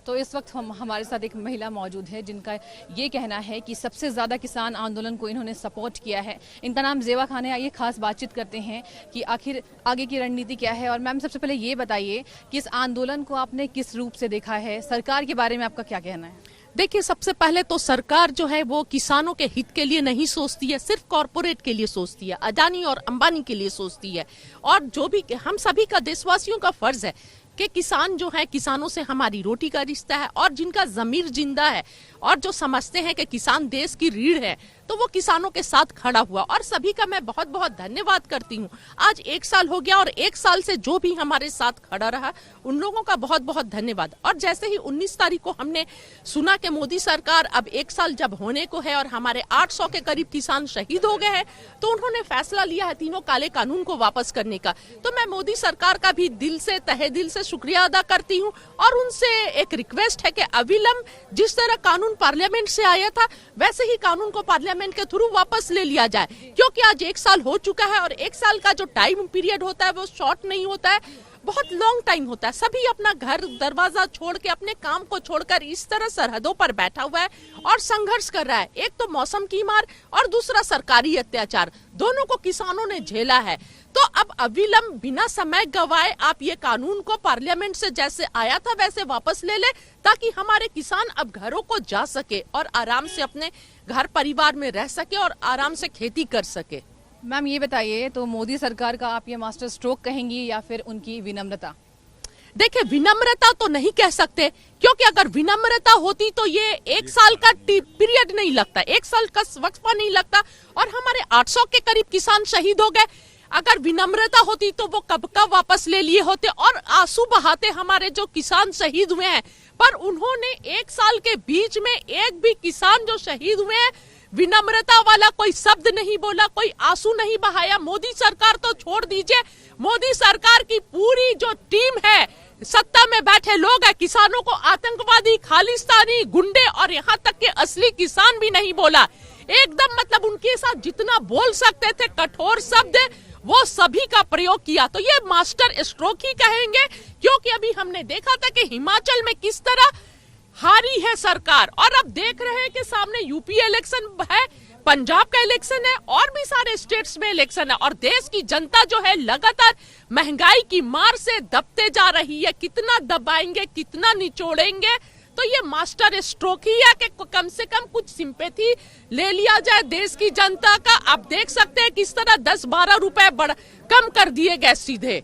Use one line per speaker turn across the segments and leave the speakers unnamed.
तो इस वक्त हमारे साथ एक महिला मौजूद है जिनका ये कहना है कि सबसे ज़्यादा किसान आंदोलन को इन्होंने सपोर्ट किया है। इनका नाम जेवा खान है। आइए खास बातचीत करते हैं कि आखिर आगे की रणनीति क्या है। और मैम, सबसे पहले ये बताइए कि इस आंदोलन को आपने किस रूप से देखा है, सरकार के बारे में आपका क्या कहना है?
देखिए, सबसे पहले तो सरकार जो है वो किसानों के हित के लिए नहीं सोचती है, सिर्फ कॉरपोरेट के लिए सोचती है, अडानी और अंबानी के लिए सोचती है। और जो भी हम सभी का, देशवासियों का फर्ज है कि किसान जो है, किसानों से हमारी रोटी का रिश्ता है, और जिनका जमीर जिंदा है और जो समझते हैं कि किसान देश की रीढ़ है, तो वो किसानों के साथ खड़ा हुआ। और सभी का मैं बहुत बहुत धन्यवाद करती हूँ। आज 1 साल हो गया और 1 साल से जो भी हमारे साथ खड़ा रहा, उन लोगों का बहुत बहुत धन्यवाद। और जैसे ही 19 तारीख को हमने सुना कि मोदी सरकार अब 1 साल जब होने को है और हमारे 800 के करीब किसान शहीद हो गए हैं, तो उन्होंने फैसला लिया है तीनों काले कानून को वापस करने का। तो मैं मोदी सरकार का भी दिल से, तहे दिल से शुक्रिया अदा करती हूँ। और उनसे एक रिक्वेस्ट है कि अविलंब जिस तरह कानून पार्लियामेंट से आया था, वैसे ही कानून को पार्लियामेंट के थ्रू वापस ले लिया जाए। क्योंकि आज 1 साल हो चुका है और 1 साल का जो टाइम पीरियड होता है वो शॉर्ट नहीं होता है, बहुत लॉन्ग टाइम होता है। सभी अपना घर दरवाजा छोड़ के, अपने काम को छोड़कर इस तरह सरहदों पर बैठा हुआ है और संघर्ष कर रहा है। एक तो मौसम की मार और दूसरा सरकारी अत्याचार, दोनों को किसानों ने झेला है। तो अब अविलंब बिना समय गवाए आप ये कानून को पार्लियामेंट से जैसे आया था वैसे वापस ले ले, ताकि हमारे किसान अब घरों को जा सके और आराम से अपने घर परिवार में रह सके और आराम से खेती कर सके।
मैम, ये बताइए, तो मोदी सरकार का आप ये मास्टर स्ट्रोक कहेंगी या फिर उनकी विनम्रता?
देखिए, विनम्रता तो नहीं कह सकते, क्योंकि अगर विनम्रता होती तो ये 1 साल का पीरियड नहीं लगता, 1 साल का वक्फा नहीं लगता और हमारे 800 के करीब किसान शहीद हो गए। अगर विनम्रता होती तो वो कब का वापस ले लिए होते और आंसू बहाते हमारे जो किसान शहीद हुए हैं। पर उन्होंने 1 साल के बीच में एक भी किसान जो शहीद हुए हैं, विनम्रता वाला कोई शब्द नहीं बोला, कोई आंसू नहीं बहाया। मोदी सरकार तो छोड़ दीजिए, मोदी सरकार की पूरी जो टीम है, सत्ता में बैठे लोग हैं, किसानों को आतंकवादी, खालिस्तानी, गुंडे और यहाँ तक के असली किसान भी नहीं बोला। एकदम मतलब उनके साथ जितना बोल सकते थे कठोर शब्द, वो सभी का प्रयोग किया। तो ये मास्टर स्ट्रोक ही कहेंगे, क्योंकि अभी हमने देखा था कि हिमाचल में किस तरह हारी है सरकार, और अब देख रहे हैं कि सामने यूपी इलेक्शन है, पंजाब का इलेक्शन है और भी सारे स्टेट्स में इलेक्शन है। और देश की जनता जो है लगातार महंगाई की मार से दबते जा रही है। कितना दबाएंगे, कितना निचोड़ेंगे? तो ये मास्टर स्ट्रोक ही है कि कम से कम कुछ सिंपैथी ले लिया जाए देश की जनता का। आप देख सकते हैं किस तरह 10-12 रुपए कम कर दिए गए सीधे।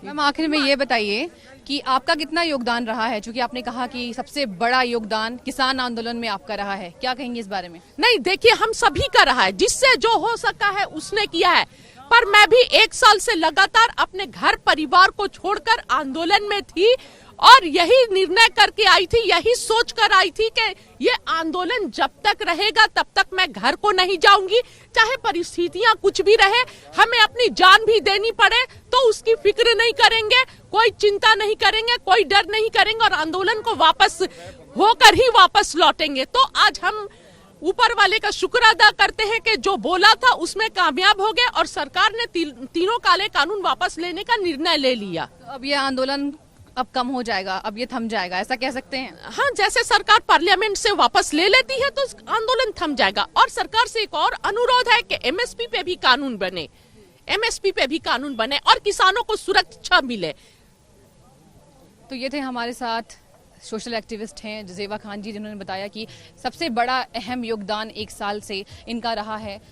मैम, आखिर में ये बताइए कि आपका कितना योगदान रहा है, क्योंकि आपने कहा कि सबसे बड़ा योगदान किसान आंदोलन में आपका रहा है, क्या कहेंगे इस बारे में?
नहीं, देखिए, हम सभी का रहा है, जिससे जो हो सका है उसने किया है। पर मैं भी 1 साल से लगातार अपने घर परिवार को छोड़कर आंदोलन में थी और यही निर्णय करके आई थी, यही सोच कर आई थी कि ये आंदोलन जब तक रहेगा तब तक मैं घर को नहीं जाऊंगी, चाहे परिस्थितियां कुछ भी रहे, हमें अपनी जान भी देनी पड़े तो उसकी फिक्र नहीं करेंगे, कोई चिंता नहीं करेंगे, कोई डर नहीं करेंगे और आंदोलन को वापस होकर ही वापस लौटेंगे। तो आज हम ऊपर वाले का शुक्र अदा करते हैं कि जो बोला था उसमें कामयाब हो गए और सरकार ने तीनों काले कानून वापस लेने का निर्णय ले लिया।
अब ये आंदोलन अब कम हो जाएगा, अब ये थम जाएगा, ऐसा कह सकते हैं?
हाँ, जैसे सरकार पार्लियामेंट से वापस ले लेती है तो आंदोलन थम जाएगा। और सरकार से एक और अनुरोध है कि एमएसपी पे भी कानून बने, एमएसपी पे भी कानून बने और किसानों को सुरक्षा मिले।
तो ये थे हमारे साथ सोशल एक्टिविस्ट हैं जेवा खान जी, जिन्होंने बताया कि सबसे बड़ा अहम योगदान 1 साल से इनका रहा है